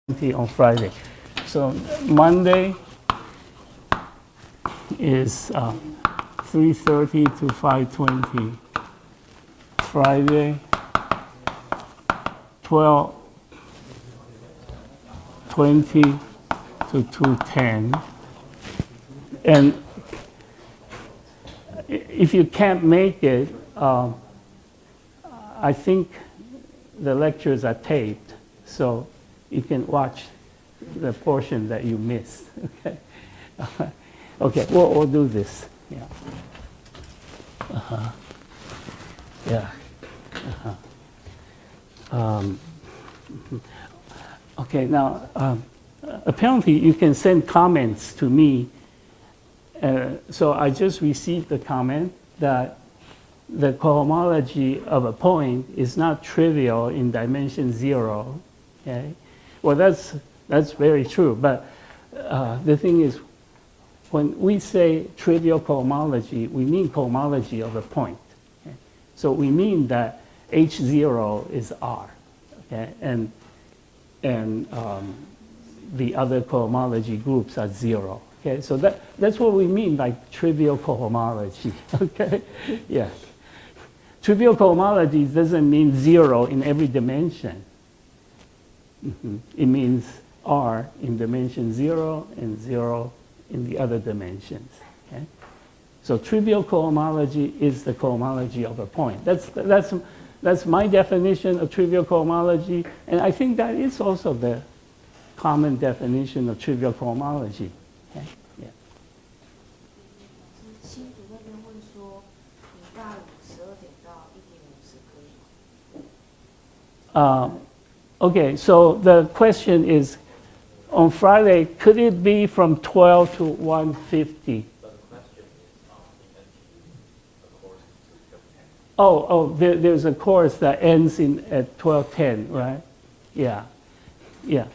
on Friday. So Monday is 3:30 to 5:20. Friday 12:20 to 2:10. And if you can't make it, I think the lectures are taped, so you can watch the portion that you missed. Okay, okay, we'll do this. Yeah. Yeah. Okay. Now, apparently, you can send comments to me. So I just received the comment that the cohomology of a point is not trivial in dimension 0. Okay. Well, that's very true. But the thing is, when we say trivial cohomology, we mean cohomology of a point. Okay? So we mean that H0 is R, okay? And the other cohomology groups are 0. Okay, so that's what we mean by trivial cohomology. Okay, yeah. Trivial cohomology doesn't mean 0 in every dimension. It means R in dimension 0 and 0 in the other dimensions. Okay? So trivial cohomology is the cohomology of a point. That's my definition of trivial cohomology, and I think that is also the common definition of trivial cohomology. Okay? Yeah. Okay, so the question is, on Friday, could it be from 12 to 1:50? There's a course that ends at 12:10, right? Yeah, yeah.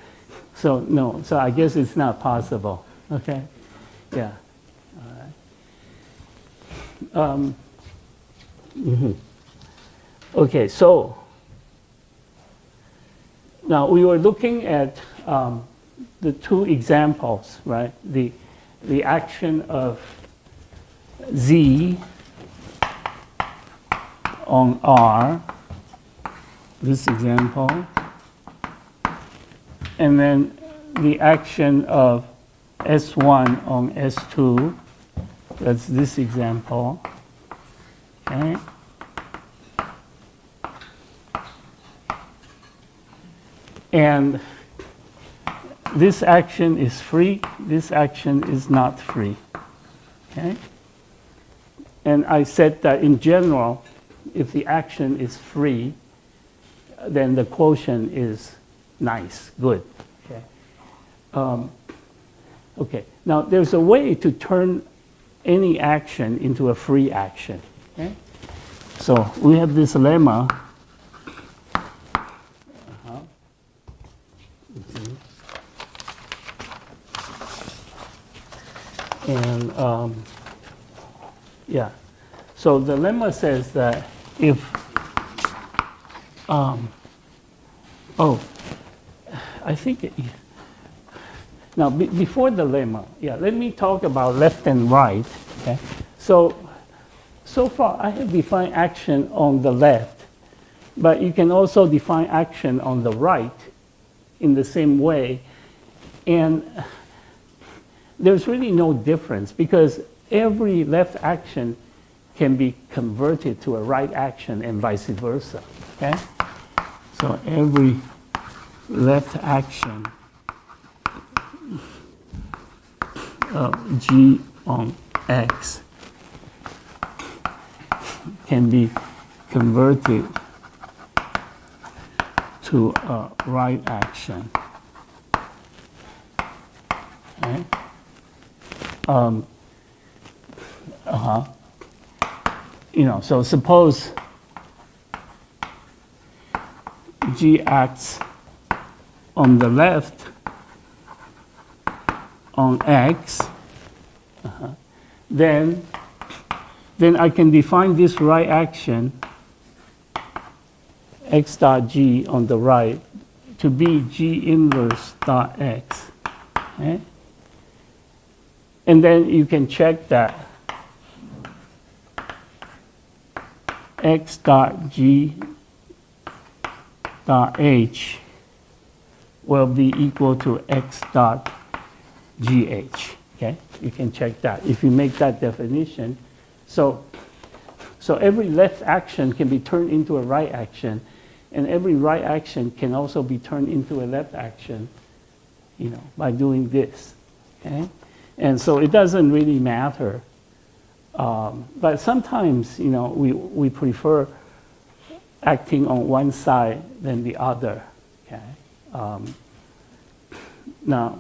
So no, so I guess it's not possible. Okay, yeah. All right. Okay, so now we were looking at the two examples, right? The action of Z on R, this example, and then the action of S1 on S2, that's this example, okay? And this action is free, this action is not free, okay? And I said that in general, if the action is free, then the quotient is nice, good. Okay. Okay. Now there's a way to turn any action into a free action. Okay. So we have this lemma. And yeah. So the lemma says that if I think now before the lemma, yeah, let me talk about left and right. Okay, so far I have defined action on the left, but you can also define action on the right in the same way, and there's really no difference because every left action can be converted to a right action and vice versa. Okay? So every left action of G on X can be converted to a right action. Okay? You know, so suppose G acts on the left on X, then I can define this right action X dot G on the right to be G inverse dot X. Okay? And then you can check that X dot G dot H will be equal to X dot GH. Okay? You can check that if you make that definition. So every left action can be turned into a right action, and every right action can also be turned into a left action, by doing this. Okay? And so it doesn't really matter. But sometimes, we prefer acting on one side than the other. Okay? Now,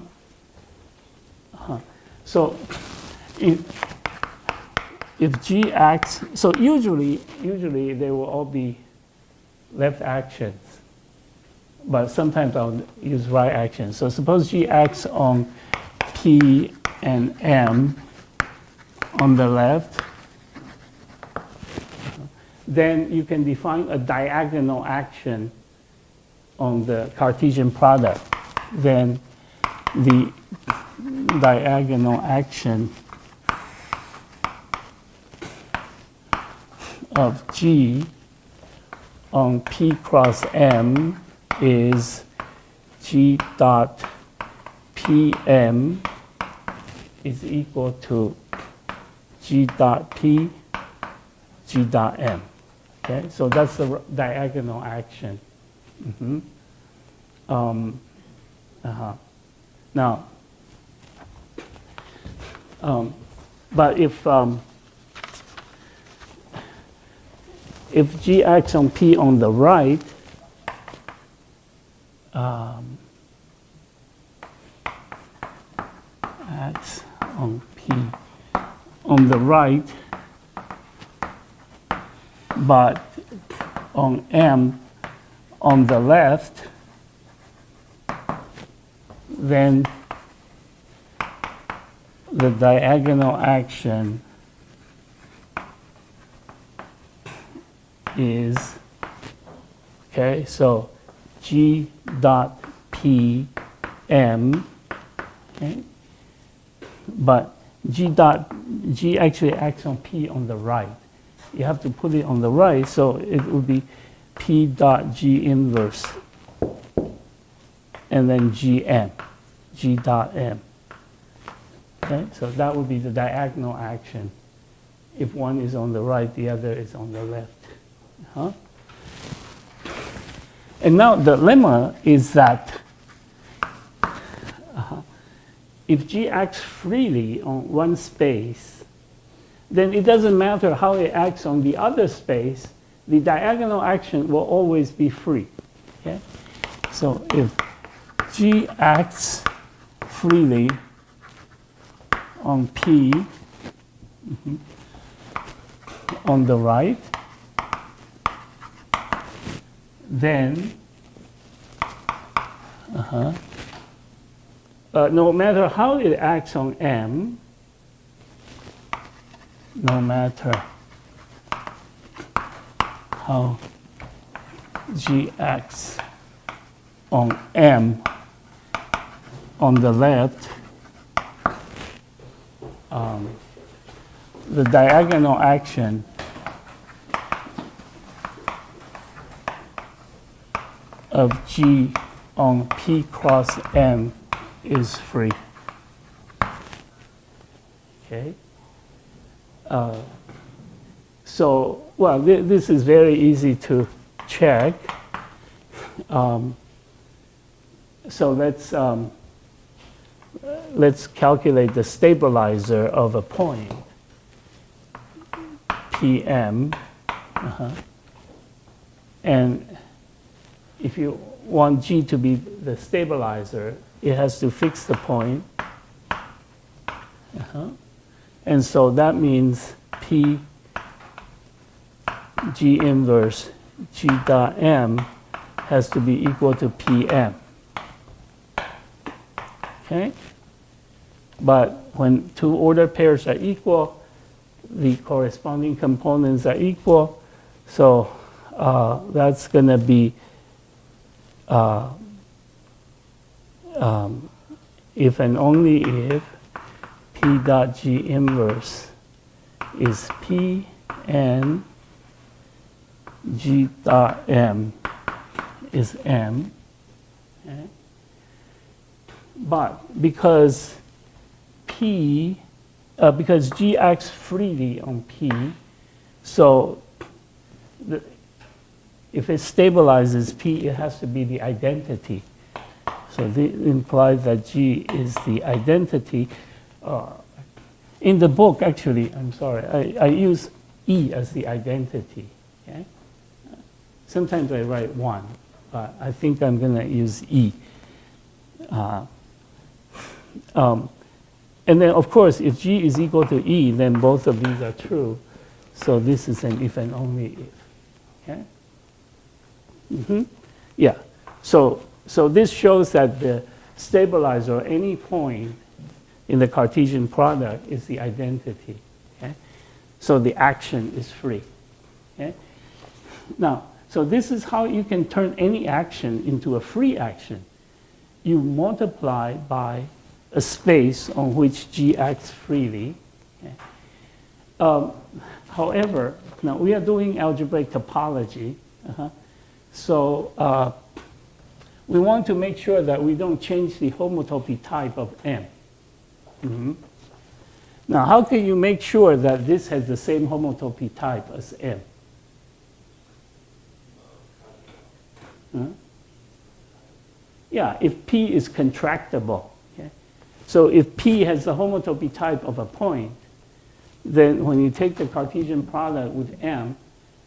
so if G acts, so usually they will all be left actions, but sometimes I'll use right actions. So suppose G acts on P and M on the left, then you can define a diagonal action on the Cartesian product. Then the diagonal action of G on P cross M is G dot PM is equal to G dot P, G dot M. Okay, so that's the diagonal action. Now, but if G acts on P on the right, acts on P on the right, but on M on the left, then the diagonal action is, okay, so G dot P M, okay, but G actually acts on P on the right. You have to put it on the right, so it would be P dot G inverse, and then GM, G dot M. Okay, so that would be the diagonal action. If one is on the right, the other is on the left. And now the lemma is that if G acts freely on one space, then it doesn't matter how it acts on the other space, the diagonal action will always be free. Okay? So if G acts freely on P on the right, then no matter how it acts on M, no matter how G acts on M on the left, the diagonal action of G on P cross M is free. Okay. So, well, this is very easy to check. So let's calculate the stabilizer of a point PM. And if you want G to be the stabilizer, it has to fix the point. And so that means P G inverse G dot M has to be equal to PM. Okay? But when two ordered pairs are equal, the corresponding components are equal. So that's going to be if and only if P dot G inverse is P and G dot M is M. Okay? But because because G acts freely on P, so if it stabilizes P, it has to be the identity. So this implies that G is the identity. In the book, actually, I'm sorry, I use E as the identity. Okay? Sometimes I write 1, but I think I'm going to use E. And then, of course, if G is equal to E, then both of these are true. So this is an if and only if. Okay? Yeah. So this shows that the stabilizer, any point in the Cartesian product, is the identity. Okay? So the action is free. Okay? Now, so this is how you can turn any action into a free action. You multiply by a space on which G acts freely. Okay? However, now we are doing algebraic topology. So we want to make sure that we don't change the homotopy type of M. Now, how can you make sure that this has the same homotopy type as M? Yeah, if P is contractible. Okay? So if P has the homotopy type of a point, then when you take the Cartesian product with M,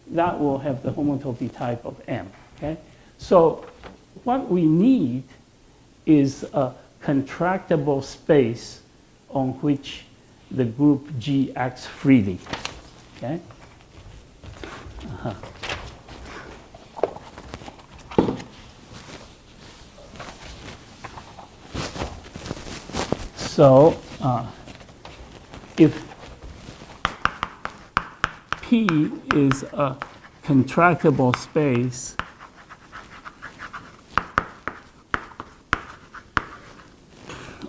that will have the homotopy type of M. Okay? So what we need is a contractible space on which the group G acts freely. Okay? So if P is a contractible space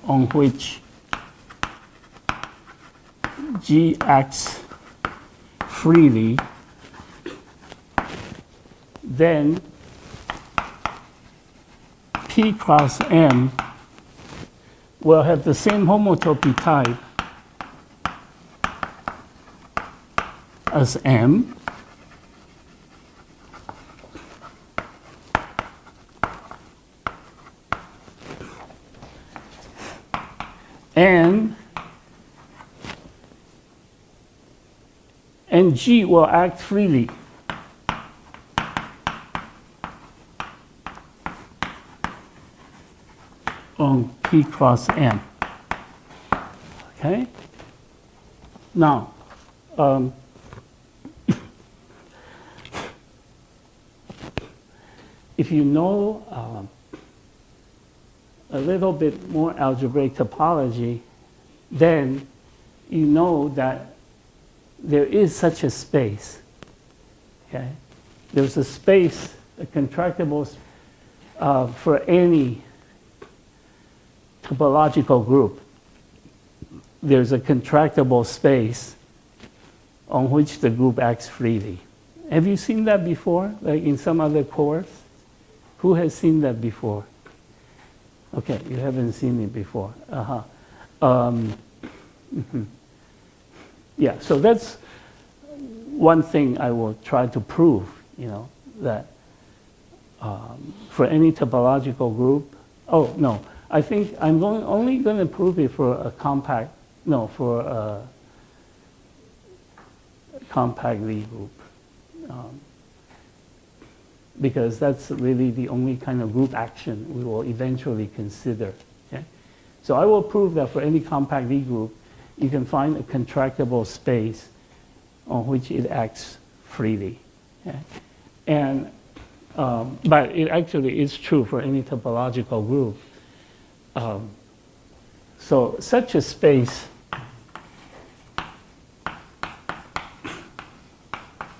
on which G acts freely, then P cross M will have the same homotopy type as M. And G will act freely. On P cross M. Okay? Now, if you know a little bit more algebraic topology, then you know that there is such a space. Okay? There's a space, a contractible for any topological group. There's a contractible space on which the group acts freely. Have you seen that before, like in some other course? Who has seen that before? Okay, you haven't seen it before. Yeah, so that's one thing I will try to prove, that for any topological group. Oh, no, I think I'm only going to prove it for a compact Lie group. Because that's really the only kind of group action we will eventually consider. Okay? So I will prove that for any compact Lie group, you can find a contractible space on which it acts freely. Okay? And, but it actually is true for any topological group. So such a space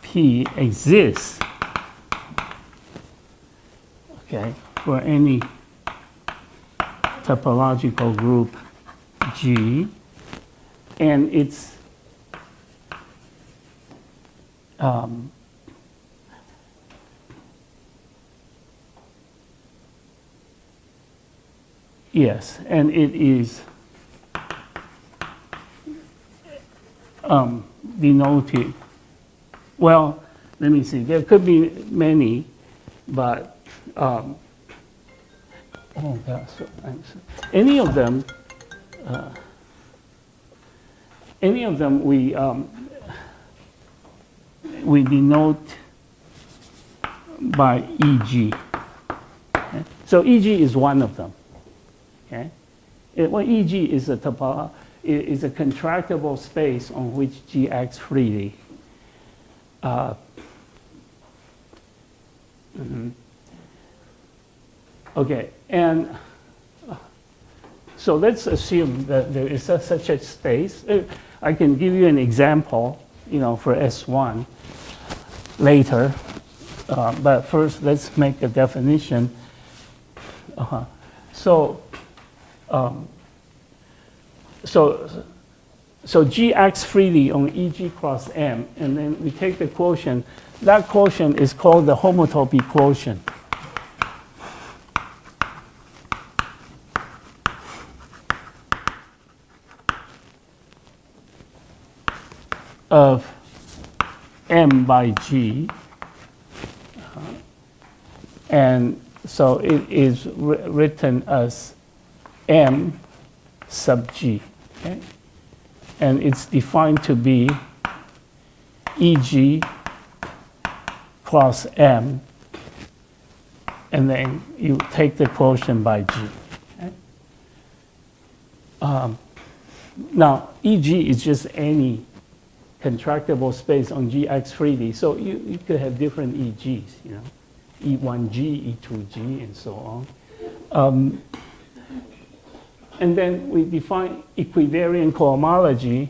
P exists, okay, for any topological group G, and it's yes, and it is denoted, well, let me see, there could be many, but oh gosh, any of them we denote by EG. Okay? So EG is one of them. Okay? Well, EG is a contractible space on which G acts freely. Okay, and so let's assume that there is such a space. I can give you an example, for S1 later, but first let's make a definition. So G acts freely on EG cross M, and then we take the quotient. That quotient is called the homotopy quotient. Of M by G. And so it is written as M sub G. Okay? And it's defined to be EG cross M, and then you take the quotient by G. Okay? Now, EG is just any contractible space on G acts freely, so you could have different EGs, E1G, E2G, and so on. And then we define equivariant cohomology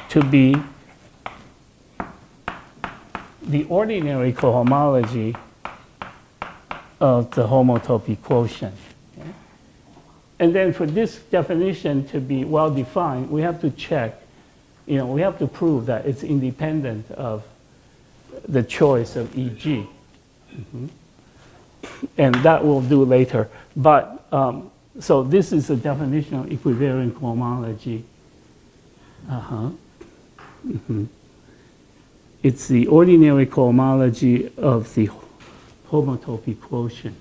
to be the ordinary cohomology of the homotopy quotient. Okay? And then for this definition to be well defined, we have to check, we have to prove that it's independent of the choice of EG. And that we'll do later. But, so this is a definition of equivariant cohomology. It's the ordinary cohomology of the homotopy quotient.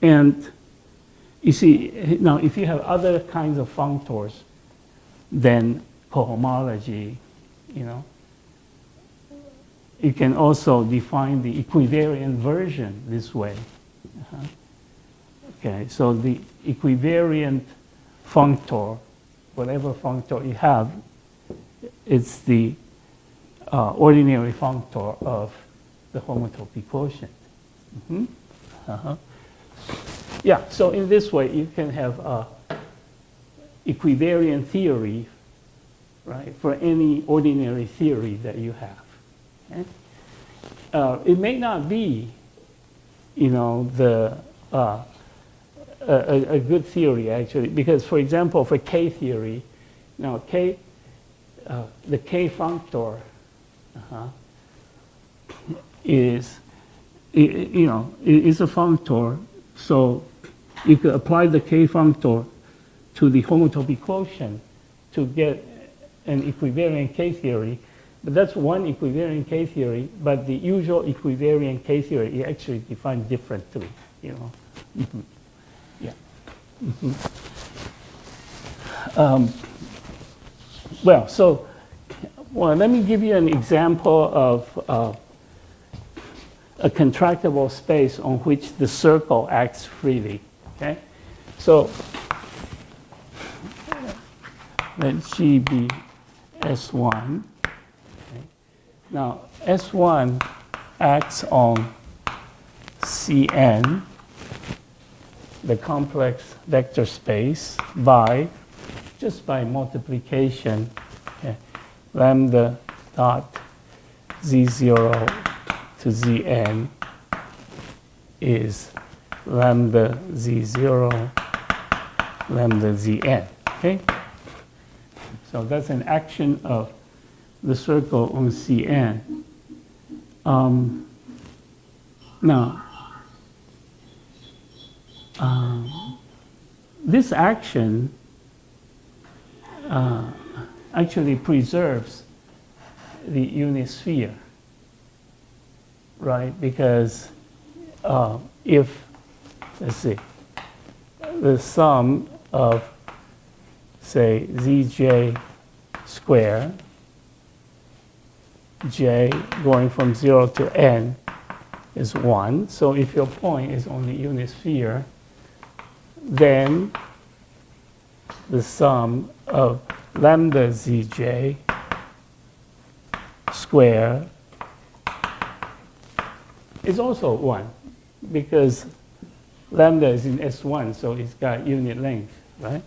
And you see, now if you have other kinds of functors than cohomology, you can also define the equivariant version this way. Okay, so the equivariant functor, whatever functor you have, it's the ordinary functor of the homotopy quotient. Yeah, so in this way you can have equivariant theory, right, for any ordinary theory that you have. Okay? It may not be, a good theory actually, because for example, for K theory, now the K functor is a functor, so you could apply the K functor to the homotopy quotient to get an equivariant K theory. But that's one equivariant K theory, but the usual equivariant K theory is actually defined differently, Yeah. Well, let me give you an example of a contractible space on which the circle acts freely. Okay, so let G be S1. Okay. Now S1 acts on Cn, the complex vector space, by just by multiplication. Okay. Lambda dot z0 to zn is lambda z0 lambda zn. Okay? So that's an action of the circle on Cn. Now, this action actually preserves the unit sphere, right? Because if, let's see, the sum of, say, zj square, j going from 0 to n is 1. So if your point is on the unit sphere, then the sum of lambda zj square is also 1, because lambda is in S1, so it's got unit length, right?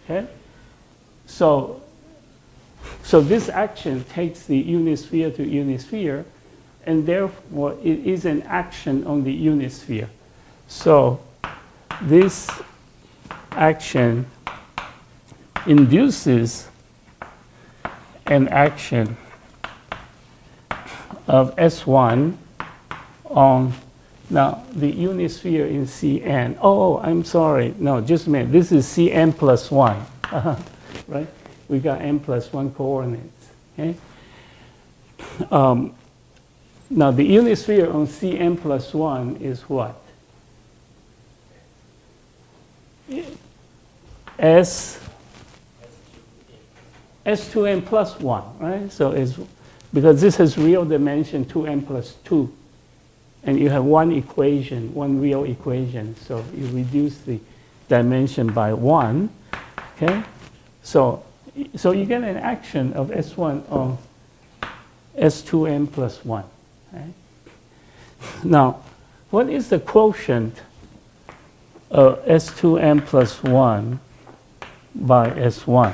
Okay? So this action takes the unit sphere to unit sphere, and therefore it is an action on the unit sphere. So this action induces an action of S1 on, now the unit sphere in Cn. Oh, I'm sorry. No, just a minute. This is Cn plus 1. Right? We got n plus 1 coordinates. Okay? Now the unit sphere on Cn plus 1 is what? S2n plus 1, right? So it's, because this has real dimension 2n plus 2, and you have one equation, one real equation, so you reduce the dimension by 1, okay? So you get an action of S1 on S2n plus 1, right? Now, what is the quotient of S2n plus 1 by S1?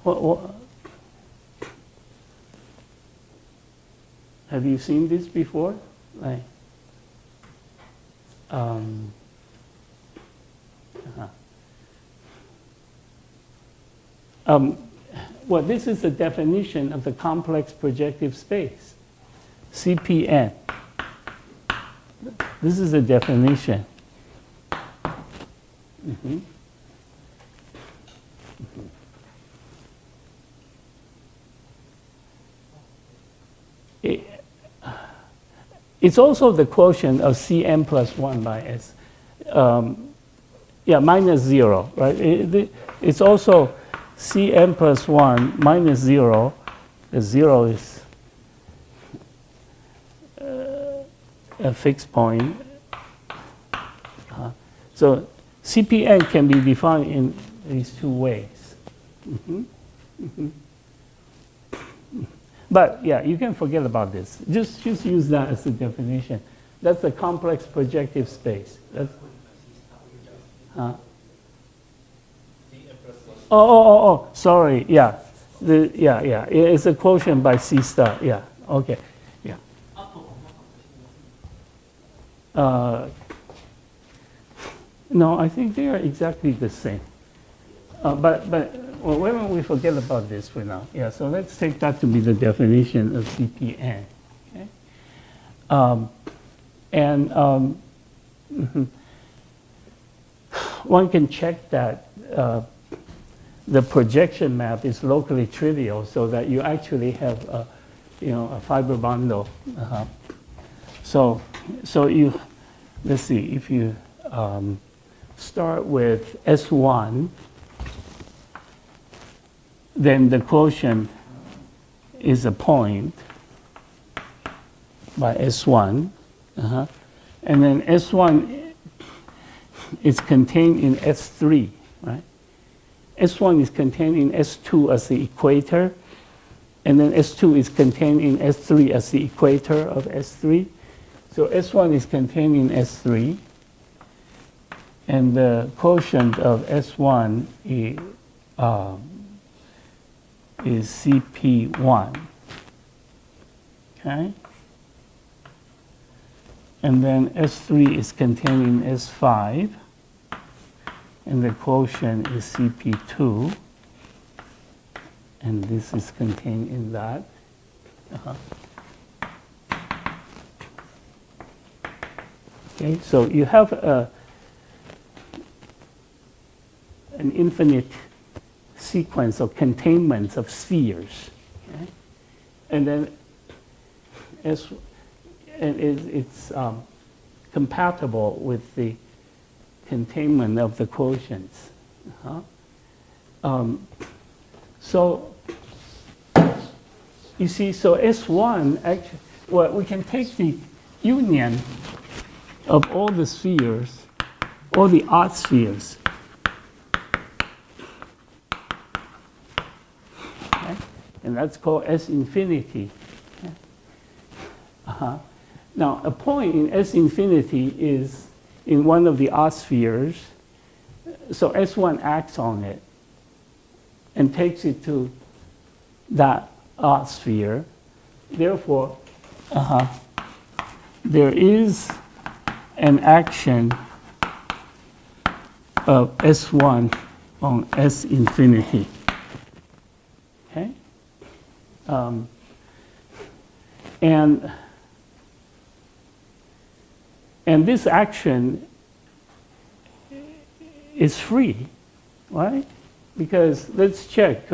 What, have you seen this before? Like, well, this is the definition of the complex projective space, CPN. This is the definition. Mm-hmm. Mm-hmm. It's also the quotient of Cn plus 1 by S. Yeah, minus 0, right? It's also Cn plus 1 minus 0. 0 is a fixed point. So CPN can be defined in these two ways. Mm-hmm. Mm-hmm. But yeah, you can forget about this. Just use that as the definition. That's a complex projective space. That's, sorry. Yeah, yeah. It's a quotient by C star. Yeah. Okay. Yeah. No, I think they are exactly the same. But well, why don't we forget about this for now? Yeah, so let's take that to be the definition of CPN. Okay? One can check that the projection map is locally trivial, so that you actually have a fiber bundle. So you, let's see, if you start with S1. Then the quotient is a point by S1. And then S1 is contained in S3, right? S1 is contained in S2 as the equator, and then S2 is contained in S3 as the equator of S3. So S1 is contained in S3, and the quotient of S1 is CP1. Okay? And then S3 is contained in S5, and the quotient is CP2, and this is contained in that. Okay, so you have an infinite sequence of containments of spheres, okay? And then it's compatible with the containment of the quotients. So you see, so S1 actually, well, we can take the union of all the spheres, all the odd spheres, okay? And that's called S infinity. Now, a point in S infinity is in one of the odd spheres, so S1 acts on it and takes it to that odd sphere. Therefore, there is an action of S1 on S infinity. Okay? And this action is free, right? Because let's check.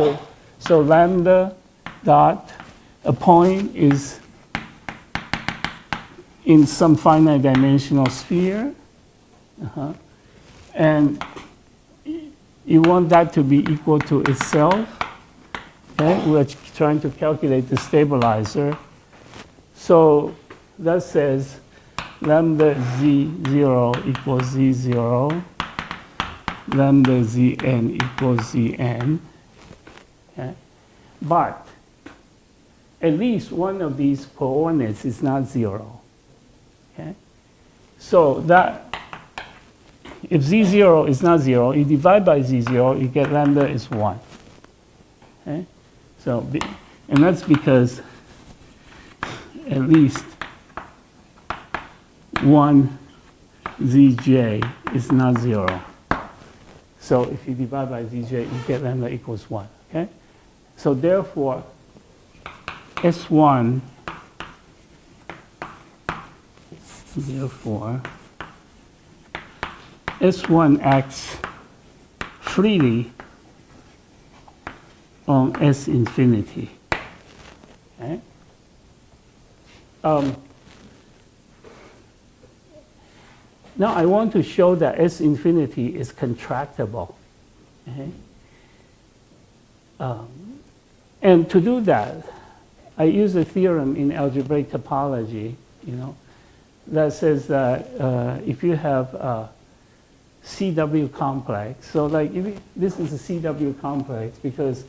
So lambda dot, a point is in some finite dimensional sphere. And you want that to be equal to itself. Okay? We're trying to calculate the stabilizer. So that says lambda z0 equals z0, lambda zn equals zn. Okay? But at least one of these coordinates is not 0. Okay? So that if z0 is not 0, you divide by z0, you get lambda is 1. Okay? So, and that's because at least one zj is not 0. So if you divide by zj, you get lambda equals 1. Okay? So therefore, S1, S1 acts freely on S infinity. Okay? Now I want to show that S infinity is contractible. Okay? And to do that, I use a theorem in algebraic topology, that says that if you have a CW complex, so like this is a CW complex because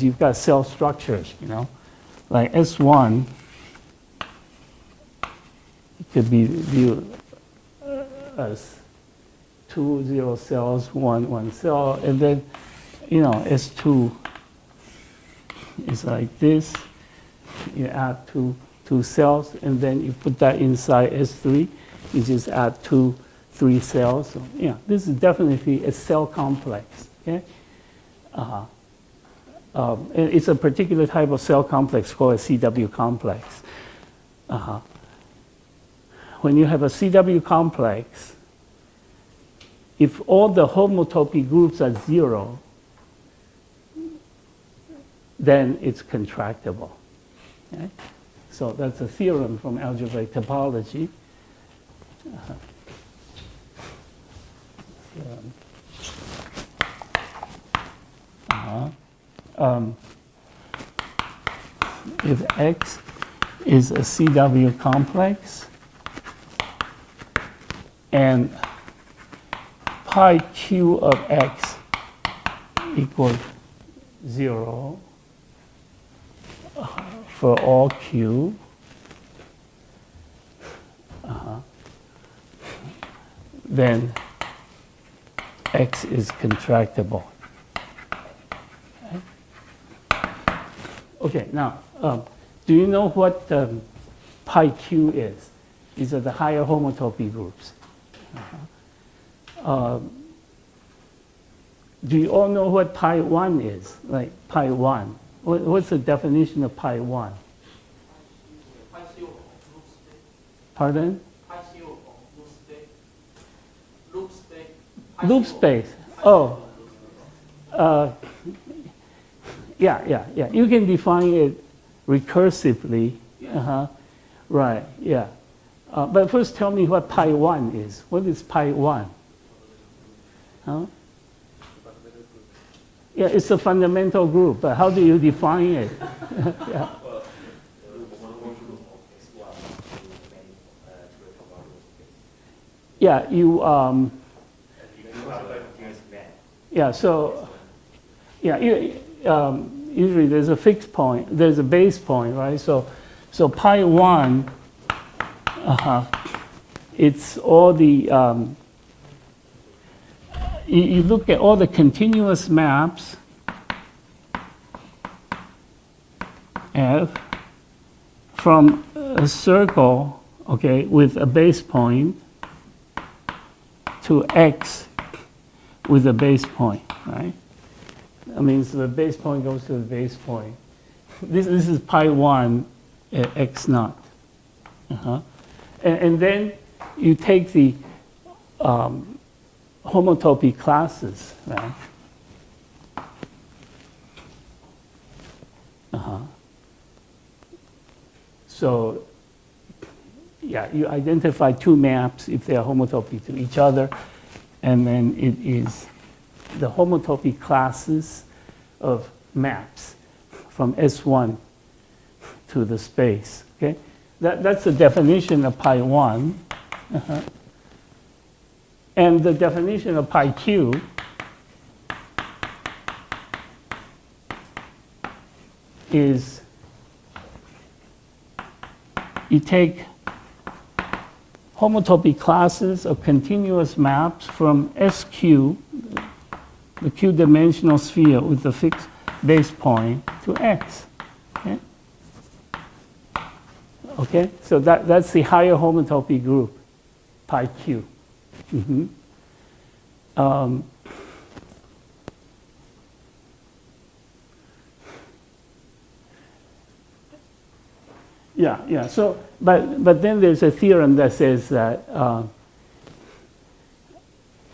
you've got cell structures, like S1 could be viewed as 2 0 cells, 1 cell, and then S2 is like this. You add two cells, and then you put that inside S3. You just add 3 cells. So, this is definitely a cell complex. Okay, and it's a particular type of cell complex called a CW complex. When you have a CW complex, if all the homotopy groups are 0, then it's contractible. Okay? So that's a theorem from algebraic topology. If X is a CW complex and pi q of X equals 0 for all Q. Then X is contractible. Okay, now, do you know what pi Q is? These are the higher homotopy groups. Do you all know what pi 1 is? Like pi 1. What's the definition of pi 1? Pardon? Loop space. Oh. Yeah. You can define it recursively. Right, yeah. But first tell me what pi 1 is. What is pi 1? Huh? Yeah, it's a fundamental group, but how do you define it? Yeah. Yeah, yeah, so, yeah, usually there's a fixed point, there's a base point, right? So pi 1, it's all the, you look at all the continuous maps F from a circle, okay, with a base point to X with a base point, right? That means the base point goes to the base point. This is pi 1 at X naught. And then you take the homotopy classes, right? So, yeah, you identify two maps if they are homotopy to each other, and then it is the homotopy classes of maps from S1 to the space, okay? That's the definition of pi 1. And the definition of pi Q is you take homotopy classes of continuous maps from SQ, the Q-dimensional sphere with the fixed base point, to X. Okay? So that's the higher homotopy group, pi Q. Yeah. So, but then there's a theorem that says that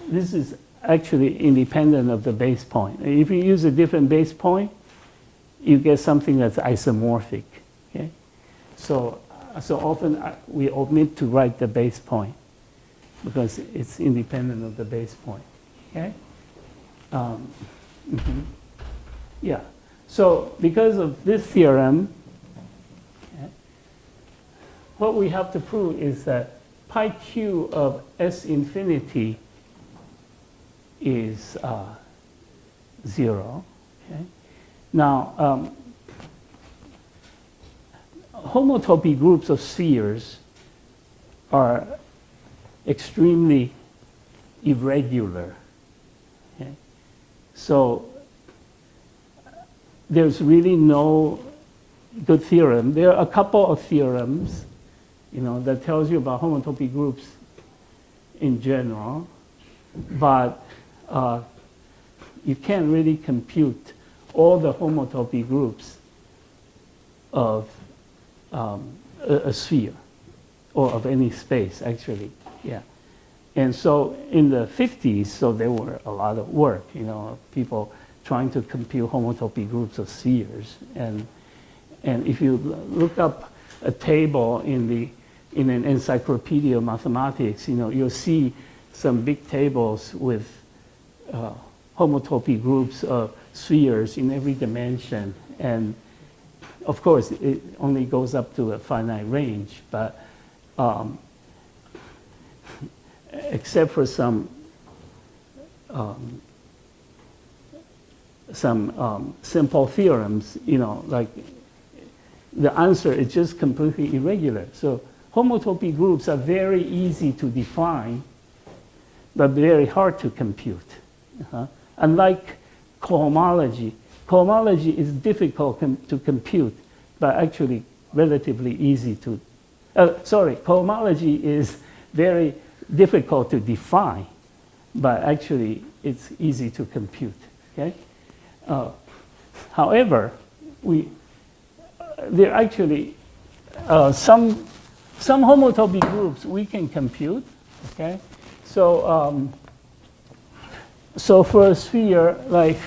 this is actually independent of the base point. If you use a different base point, you get something that's isomorphic. Okay, so often we omit to write the base point because it's independent of the base point. Okay. Yeah. So because of this theorem, what we have to prove is that pi Q of S infinity is 0. Okay? Now, homotopy groups of spheres are extremely irregular. Okay? So there's really no good theorem. There are a couple of theorems, that tells you about homotopy groups in general, but you can't really compute all the homotopy groups of a sphere or of any space, actually. Yeah. And so in the 50s, so there were a lot of work, people trying to compute homotopy groups of spheres. And if you look up a table in an encyclopedia of mathematics, you'll see some big tables with homotopy groups of spheres in every dimension. And of course, it only goes up to a finite range, but except for some some simple theorems, like the answer is just completely irregular. So homotopy groups are very easy to define, but very hard to compute. Unlike cohomology, cohomology is difficult to compute, but actually relatively easy to, cohomology is very difficult to define, but actually it's easy to compute, okay? However, there are actually some homotopy groups we can compute, okay? So, so for a sphere, like,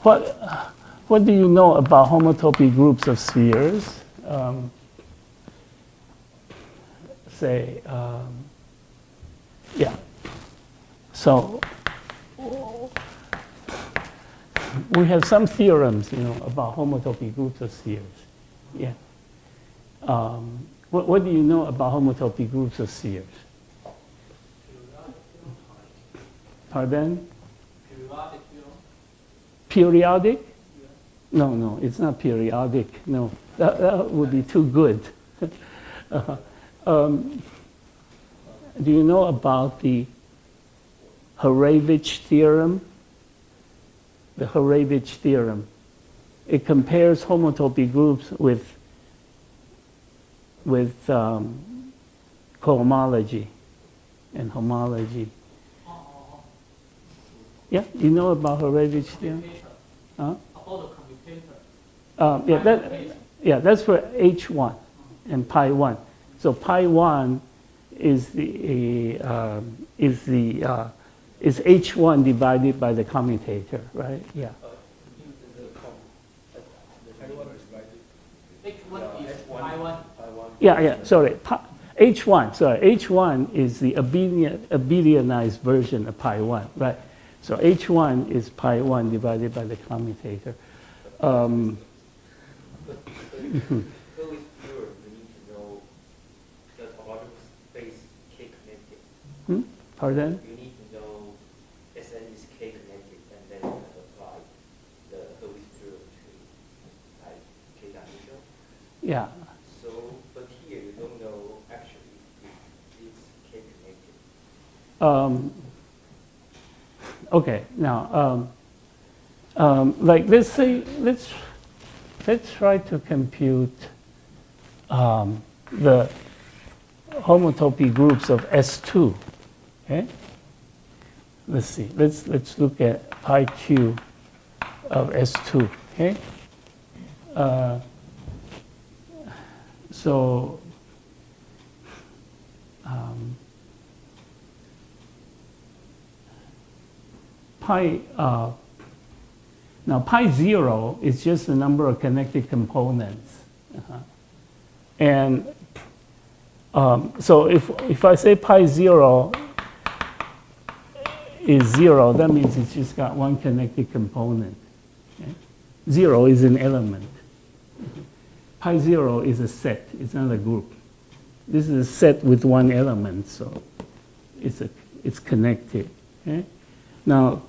what do you know about homotopy groups of spheres? Yeah. So we have some theorems, about homotopy groups of spheres. Yeah. What do you know about homotopy groups of spheres? Pardon? Periodic? No, it's not periodic. No, that would be too good. Do you know about the Hurewicz theorem? The Hurewicz theorem. It compares homotopy groups with cohomology and homology. Yeah, you know about Hurewicz theorem? Huh? About the commutator. That's for H1 and pi 1. So pi 1 is H1 divided by the commutator, right? Yeah. H1 is pi 1. Yeah. Sorry. H1 is the abelianized version of pi 1, right? So H1 is pi 1 divided by the commutator. But with theorem, you need to know the topological space K connected. Pardon? You need to know Sn is K connected, and then you can apply the Hurewicz theorem to like K dimensional. Yeah. So, but here you don't know actually if it's K connected. Okay. Now, like let's say let's try to compute the homotopy groups of S2. Okay. Let's see. Let's look at pi q of S2. Okay. So now pi 0 is just the number of connected components. And so if I say pi 0 is 0, that means it's just got one connected component. Okay? 0 is an element. Pi 0 is a set, it's not a group. This is a set with one element, so it's connected. Okay? Now,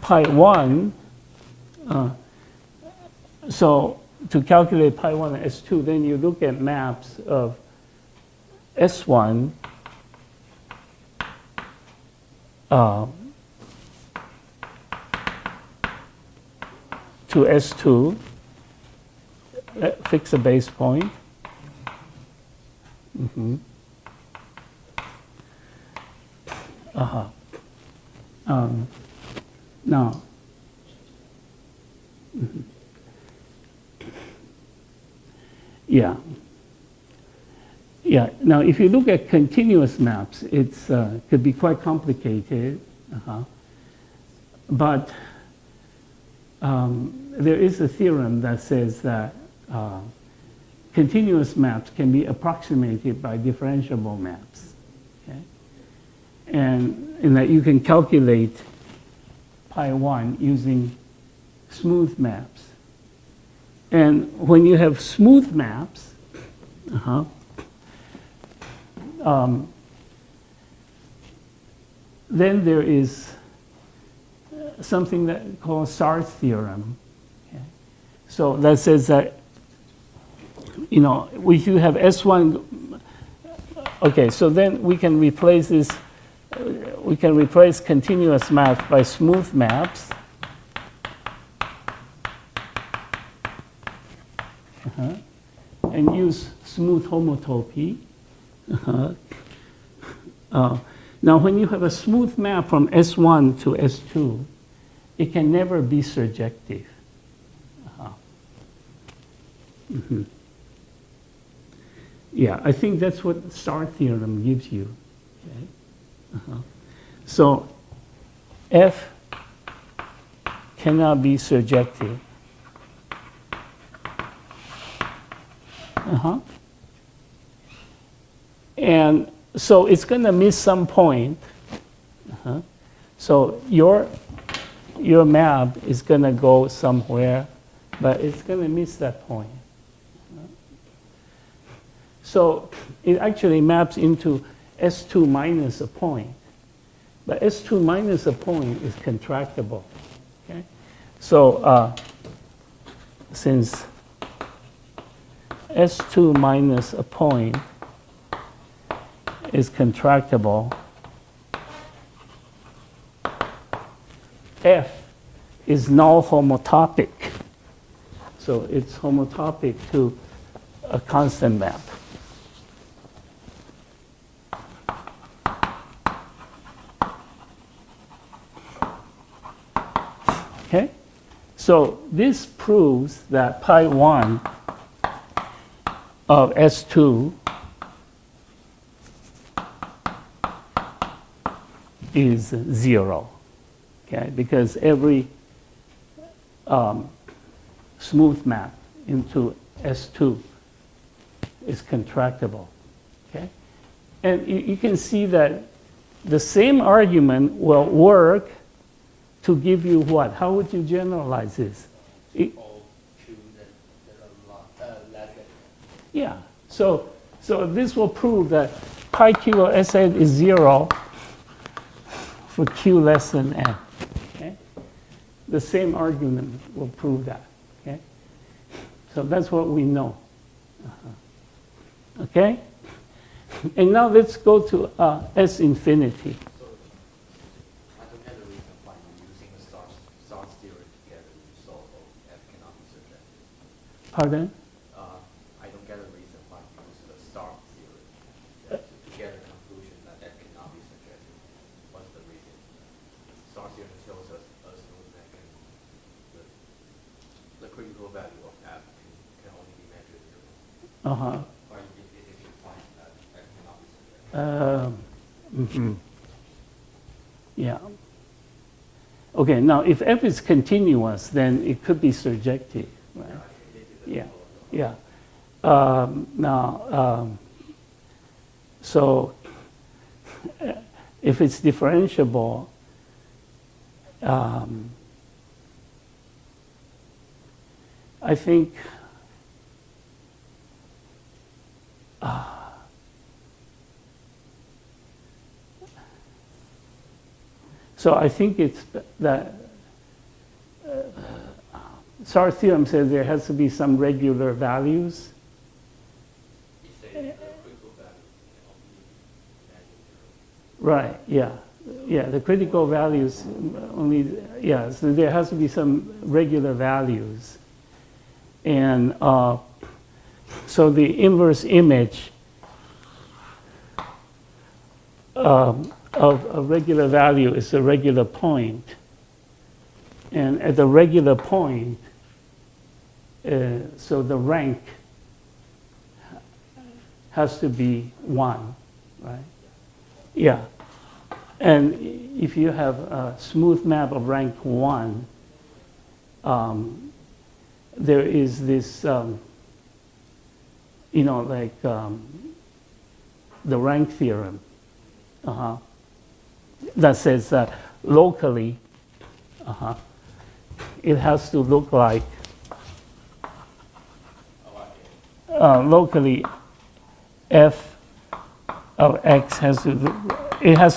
pi 1, so to calculate pi 1 and S2, then you look at maps of S1 to S2, fix a base point. Now, now if you look at continuous maps, it's could be quite complicated, but there is a theorem that says that continuous maps can be approximated by differentiable maps, okay? And in that you can calculate pi 1 using smooth maps. And when you have smooth maps, then there is something that called Sart's theorem. Okay? So that says that, if you have S1, okay, so then we can replace this, we can replace continuous maps by smooth maps. And use smooth homotopy. Now, when you have a smooth map from S1 to S2, it can never be surjective. Yeah, I think that's what Sart's theorem gives you. Okay? So, F cannot be surjective. And so it's going to miss some point. So your map is going to go somewhere, but it's going to miss that point. So it actually maps into S2 minus a point. But S2 minus a point is contractible. Okay? So since S2 minus a point is contractible, F is null homotopic. So it's homotopic to a constant map. Okay? So this proves that pi 1 of S2 is 0, okay? Because every smooth map into S2 is contractible, okay? And you can see that the same argument will work to give you what? How would you generalize this? All Q that are less than. Yeah, so this will prove that pi q of Sn is 0 for q less than n. Okay? The same argument will prove that. Okay? So that's what we know. Okay? And now let's go to S infinity. So I don't get the reason why you're using the Sart's theory together to solve F cannot be surjective. Pardon? I don't get a reason why you use the Sart's theory to get a conclusion that F cannot be surjective. What's the reason? Sart's theory shows us a smooth map the critical value of F can only be measured through. Why it is implied that F cannot be surjective? Yeah. Okay, now if F is continuous, then it could be surjective, right? Yeah, yeah. So if it's differentiable, I think so I think it's that Sart's theorem says there has to be some regular values. It says the critical value can only be measured through. Right, yeah. Yeah, the critical values only, yeah, so there has to be some regular values. And so the inverse image of a regular value is a regular point. And at the regular point, so the rank has to be 1, right? Yeah. And if you have a smooth map of rank 1, there is this, like the rank theorem that says that locally, it has to look like, locally, f of x has to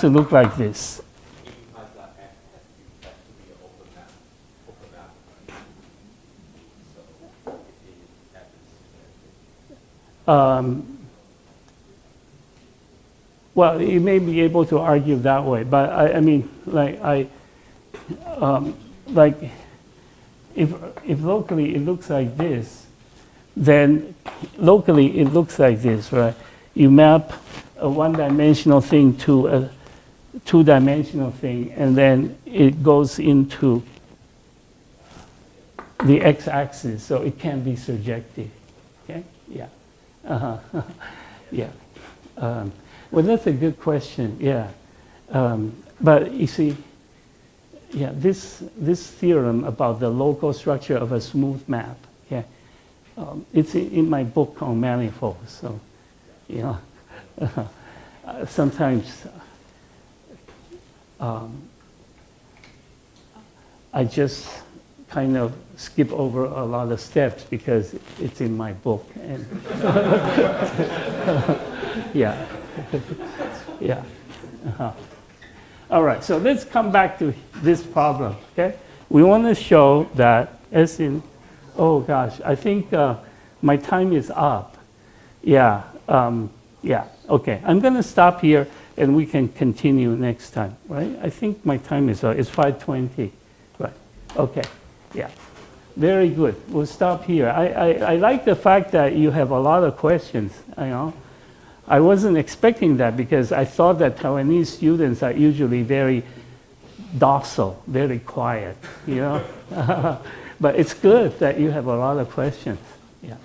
look like this. It implies that F has to be open. Well, you may be able to argue that way, but I mean, like like if locally it looks like this, then locally it looks like this, right? You map a one-dimensional thing to a two-dimensional thing, and then it goes into the x-axis, so it can be surjective. Okay? Yeah. Yeah. Well, that's a good question. Yeah. But you see, yeah, this theorem about the local structure of a smooth map. Yeah. It's in my book on manifolds. So, you know, sometimes I just kind of skip over a lot of steps because it's in my book. And yeah. Yeah. All right, so let's come back to this problem, okay? We want to show that S in, oh gosh, I think my time is up. Yeah, yeah, okay. I'm going to stop here and we can continue next time, right? I think my time is up. It's 5:20, right? Okay, yeah. Very good. We'll stop here. I like the fact that you have a lot of questions, you know. I wasn't expecting that because I thought that Taiwanese students are usually very docile, very quiet, you know. But it's good that you have a lot of questions. Yeah.